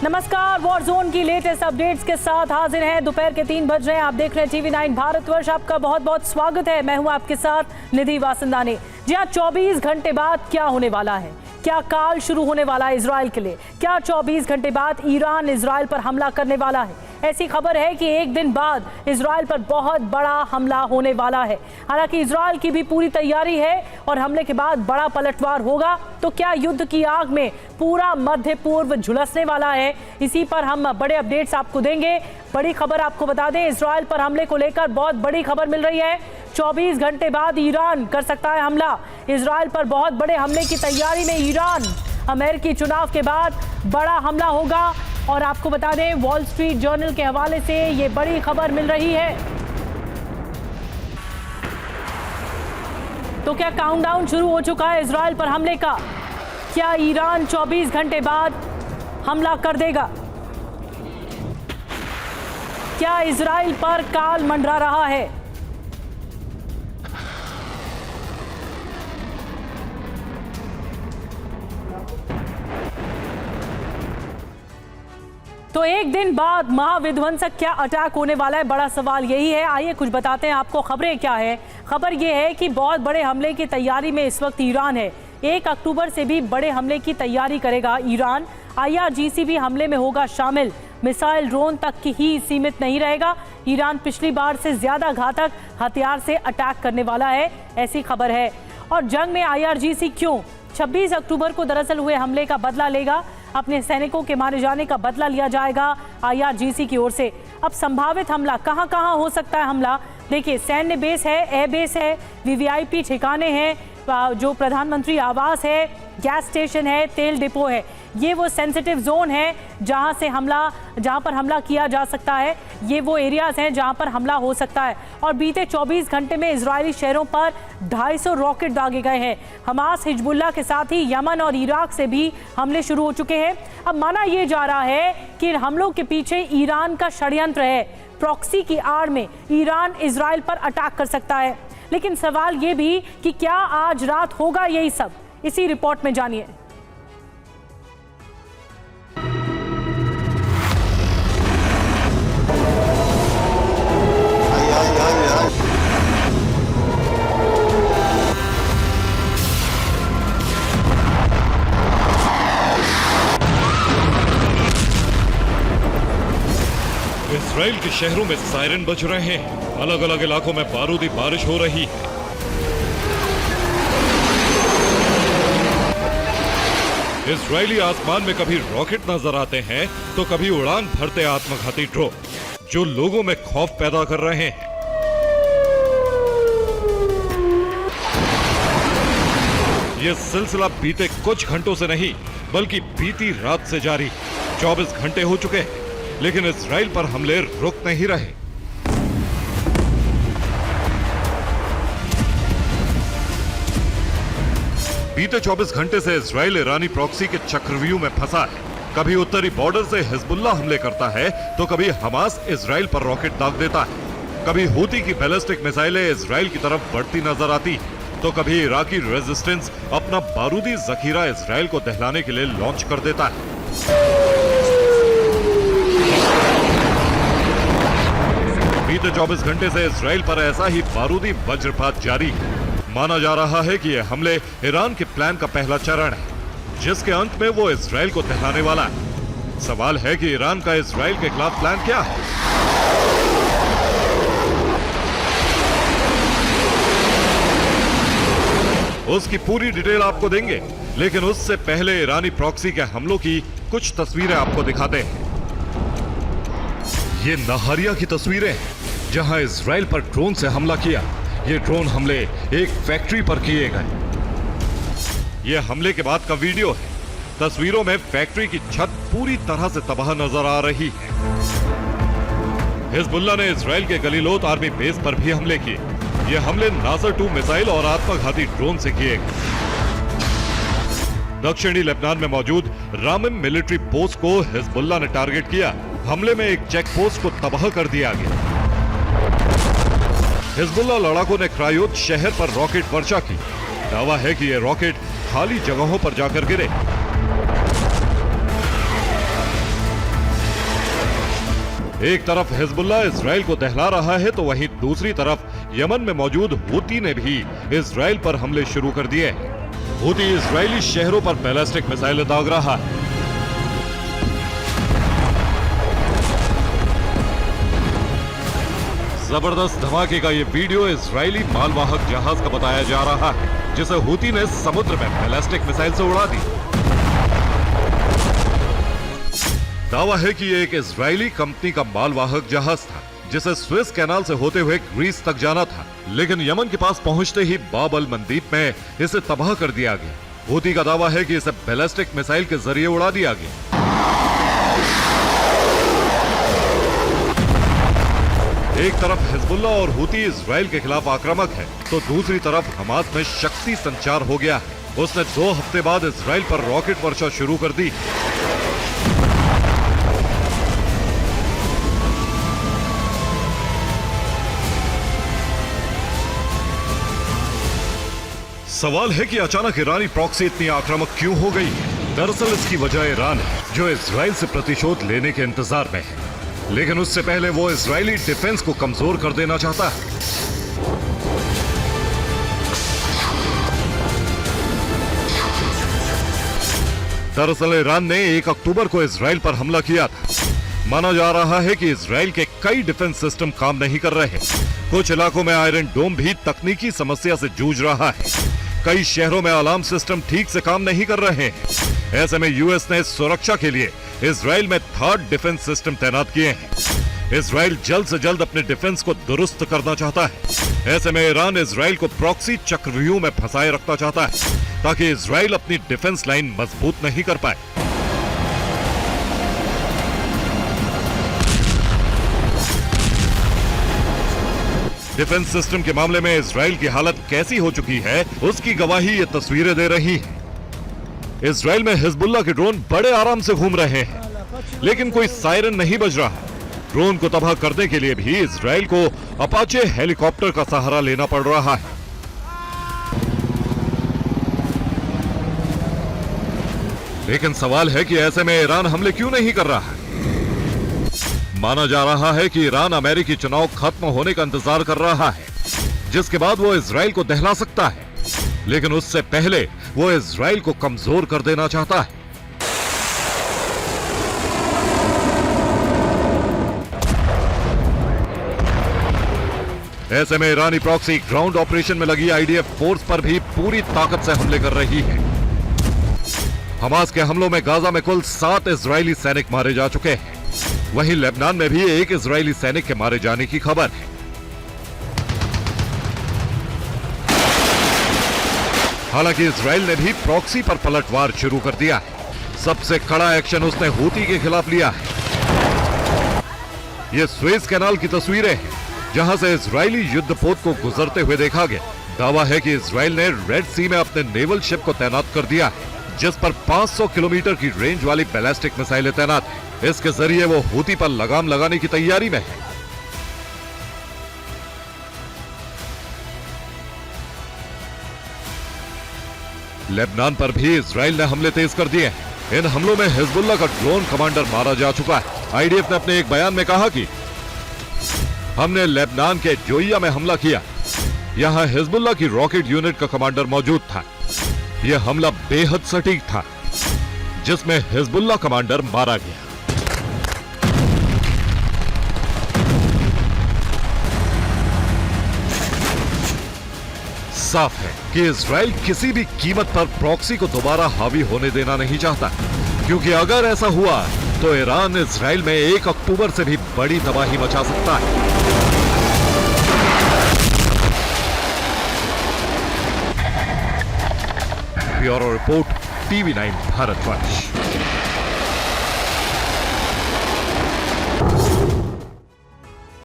नमस्कार, war zone की latest updates के साथ हाजिर हैं। दोपहर के 3 बज रहे हैं। आप देख रहे हैं TV9 भारतवर्ष। आपका बहुत बहुत स्वागत है। मैं हूं आपके साथ निधि वासंदानी। जी हां, 24 घंटे बाद क्या होने वाला है? क्या काल शुरू होने वाला है इजराइल के लिए? क्या 24 घंटे बाद ईरान इजराइल पर हमला करने वाला है? ऐसी खबर है कि एक दिन बाद इजराइल पर बहुत बड़ा हमला होने वाला है। हालांकि इजराइल की भी पूरी तैयारी है और हमले के बाद बड़ा पलटवार होगा। तो क्या युद्ध की आग में पूरा मध्य पूर्व झुलसने वाला है? इसी पर हम बड़े अपडेट्स आपको देंगे। बड़ी खबर आपको बता दें, इजराइल पर हमले को लेकर बहुत बड़ी खबर मिल रही है। 24 घंटे बाद ईरान कर सकता है हमला। इजराइल पर बहुत बड़े हमले की तैयारी में ईरान। अमेरिकी चुनाव के बाद बड़ा हमला होगा। और आपको बता दें, वॉल स्ट्रीट जर्नल के हवाले से ये बड़ी खबर मिल रही है। तो क्या काउंटडाउन शुरू हो चुका है इजराइल पर हमले का? क्या ईरान 24 घंटे बाद हमला कर देगा? क्या इजराइल पर काल मंडरा रहा है? तो एक दिन बाद महाविध्वंसक क्या अटैक होने वाला है? बड़ा सवाल यही है। आइए कुछ बताते हैं आपको खबरें क्या है। खबर यह है कि बहुत बड़े हमले की तैयारी में इस वक्त ईरान है। 1 अक्टूबर से भी बड़े हमले की तैयारी करेगा ईरान। IRGC भी हमले में होगा शामिल। मिसाइल ड्रोन तक की ही सीमित नहीं रहेगा। ईरान पिछली बार से ज्यादा घातक हथियार से अटैक करने वाला है, ऐसी खबर है। और जंग में IRGC क्यों? 26 अक्टूबर को दरअसल हुए हमले का बदला लेगा। अपने सैनिकों के मारे जाने का बदला लिया जाएगा IRGC की ओर से। अब संभावित हमला कहां कहां हो सकता है हमला? देखिए, सैन्य बेस है, एयर बेस है, VVIP ठिकाने हैं, जो प्रधानमंत्री आवास है, गैस स्टेशन है, तेल डिपो है। ये वो सेंसिटिव जोन है जहां पर हमला किया जा सकता है। ये वो एरियाज हैं जहां पर हमला हो सकता है। और बीते 24 घंटे में इजरायली शहरों पर 250 रॉकेट दागे गए हैं। हमास, हिजबुल्लाह के साथ ही यमन और इराक से भी हमले शुरू हो चुके हैं। अब माना यह जा रहा है कि हमलों के पीछे ईरान का षड्यंत्र है। प्रॉक्सी की आड़ में ईरान इजराइल पर अटैक कर सकता है। लेकिन सवाल ये भी कि क्या आज रात होगा यही सब? इसी रिपोर्ट में जानिए। इजराइल के शहरों में सायरन बज रहे हैं। अलग अलग इलाकों में बारूदी बारिश हो रही है। इजरायली आसमान में कभी रॉकेट नजर आते हैं तो कभी उड़ान भरते आत्मघाती ड्रोन, जो लोगों में खौफ पैदा कर रहे हैं। यह सिलसिला बीते कुछ घंटों से नहीं, बल्कि बीती रात से जारी। 24 घंटे हो चुके हैं, लेकिन इजराइल पर हमले रुक नहीं रहे। बीते 24 घंटे से इजराइल ईरानी प्रॉक्सी के चक्रव्यूह में फंसा है। कभी उत्तरी बॉर्डर से हिजबुल्लाह हमले करता है तो कभी हमास इजराइल पर रॉकेट दाग देता है। कभी हूती की बैलिस्टिक मिसाइलें इजराइल की तरफ बढ़ती नजर आती है, तो कभी इराकी रेजिस्टेंस अपना बारूदी जखीरा इजराइल को दहलाने के लिए लॉन्च कर देता है। बीते 24 घंटे से इजराइल पर ऐसा ही बारूदी वज्रपात जारी है। माना जा रहा है कि यह हमले ईरान के प्लान का पहला चरण है, जिसके अंत में वो इजराइल को दहलाने वाला है। सवाल है कि ईरान का इजराइल के खिलाफ प्लान क्या है? उसकी पूरी डिटेल आपको देंगे, लेकिन उससे पहले ईरानी प्रॉक्सी के हमलों की कुछ तस्वीरें आपको दिखाते हैं। ये नहारिया की तस्वीरें हैं, जहां इजराइल पर ड्रोन से हमला किया। ये ड्रोन हमले एक फैक्ट्री पर किए गए। ये हमले के बाद का वीडियो है। तस्वीरों में फैक्ट्री की छत पूरी तरह से तबाह नजर आ रही है। हिजबुल्लाह ने इजराइल के गलीलोत आर्मी बेस पर भी हमले किए। ये हमले नासर 2 मिसाइल और आत्मघाती ड्रोन से किए गए। दक्षिणी लेबनान में मौजूद रामिम मिलिट्री पोस्ट को हिजबुल्लाह ने टारगेट किया। हमले में एक चेक पोस्ट को तबाह कर दिया गया। हिजबुल्लाह लड़ाकों ने क्रायोत शहर पर रॉकेट वर्षा की। दावा है कि ये रॉकेट खाली जगहों पर जाकर गिरे। एक तरफ हिजबुल्लाह इजराइल को दहला रहा है तो वहीं दूसरी तरफ यमन में मौजूद हूती ने भी इजराइल पर हमले शुरू कर दिए हैं। हूती इजरायली शहरों पर बैलिस्टिक मिसाइलें दाग रहा है। जबरदस्त धमाके का ये वीडियो इजरायली मालवाहक जहाज का बताया जा रहा है, जिसे हूती ने समुद्र में बैलिस्टिक मिसाइल से उड़ा दी। दावा है कि ये एक इजरायली कंपनी का मालवाहक जहाज था, जिसे स्विस कैनाल से होते हुए ग्रीस तक जाना था, लेकिन यमन के पास पहुंचते ही बाब अल मंदीब में इसे तबाह कर दिया गया। हूती का दावा है कि इसे बैलिस्टिक मिसाइल के जरिए उड़ा दिया गया। एक तरफ हिजबुल्लाह और हूती इजराइल के खिलाफ आक्रामक है, तो दूसरी तरफ हमास में शक्ति संचार हो गया है। उसने 2 हफ्ते बाद इजराइल पर रॉकेट वर्षा शुरू कर दी। सवाल है कि अचानक ईरानी प्रॉक्सी इतनी आक्रामक क्यों हो गई है। दरअसल इसकी वजह ईरान है, जो इजराइल से प्रतिशोध लेने के इंतजार में है, लेकिन उससे पहले वो इजरायली डिफेंस को कमजोर कर देना चाहता है। दरअसल ईरान ने 1 अक्टूबर को इजराइल पर हमला किया था। माना जा रहा है कि इजराइल के कई डिफेंस सिस्टम काम नहीं कर रहे। कुछ इलाकों में आयरन डोम भी तकनीकी समस्या से जूझ रहा है। कई शहरों में अलार्म सिस्टम ठीक से काम नहीं कर रहे हैं। ऐसे में यूएस ने सुरक्षा के लिए इजराइल में 3rd डिफेंस सिस्टम तैनात किए हैं। इजराइल जल्द से जल्द अपने डिफेंस को दुरुस्त करना चाहता है। ऐसे में ईरान इजराइल को प्रॉक्सी चक्रव्यूह में फंसाए रखना चाहता है, ताकि इजराइल अपनी डिफेंस लाइन मजबूत नहीं कर पाए। डिफेंस सिस्टम के मामले में इजराइल की हालत कैसी हो चुकी है, उसकी गवाही ये तस्वीरें दे रही है। इजराइल में हिजबुल्लाह के ड्रोन बड़े आराम से घूम रहे हैं, लेकिन कोई सायरन नहीं बज रहा। ड्रोन को तबाह करने के लिए भी इजराइल को अपाचे हेलीकॉप्टर का सहारा लेना पड़ रहा है। लेकिन सवाल है कि ऐसे में ईरान हमले क्यों नहीं कर रहा है। माना जा रहा है कि ईरान अमेरिकी चुनाव खत्म होने का इंतजार कर रहा है, जिसके बाद वो इजराइल को दहला सकता है, लेकिन उससे पहले वो इजराइल को कमजोर कर देना चाहता है। ऐसे में ईरानी प्रॉक्सी ग्राउंड ऑपरेशन में लगी आईडीएफ फोर्स पर भी पूरी ताकत से हमले कर रही है। हमास के हमलों में गाजा में कुल 7 इजरायली सैनिक मारे जा चुके हैं। वहीं लेबनान में भी 1 इजरायली सैनिक के मारे जाने की खबर है। हालांकि इजराइल ने भी प्रॉक्सी पर पलटवार शुरू कर दिया है। सबसे कड़ा एक्शन उसने हूती के खिलाफ लिया है। ये स्वेज कैनाल की तस्वीरें हैं, जहां से इजरायली युद्धपोत को गुजरते हुए देखा गया। दावा है कि इजराइल ने रेड सी में अपने नेवल शिप को तैनात कर दिया है, जिस पर 500 किलोमीटर की रेंज वाली बैलिस्टिक मिसाइलें तैनात हैं। इसके जरिए वो हूती पर लगाम लगाने की तैयारी में है। लेबनान पर भी इजराइल ने हमले तेज कर दिए हैं। इन हमलों में हिजबुल्लाह का ड्रोन कमांडर मारा जा चुका है। आईडीएफ ने अपने एक बयान में कहा कि हमने लेबनान के जोइया में हमला किया। यहां हिजबुल्लाह की रॉकेट यूनिट का कमांडर मौजूद था। यह हमला बेहद सटीक था, जिसमें हिजबुल्लाह कमांडर मारा गया। साफ है कि इजराइल किसी भी कीमत पर प्रॉक्सी को दोबारा हावी होने देना नहीं चाहता, क्योंकि अगर ऐसा हुआ तो ईरान इजराइल में 1 अक्टूबर से भी बड़ी तबाही मचा सकता है। Bureau report, TV9 Bharatvarsh.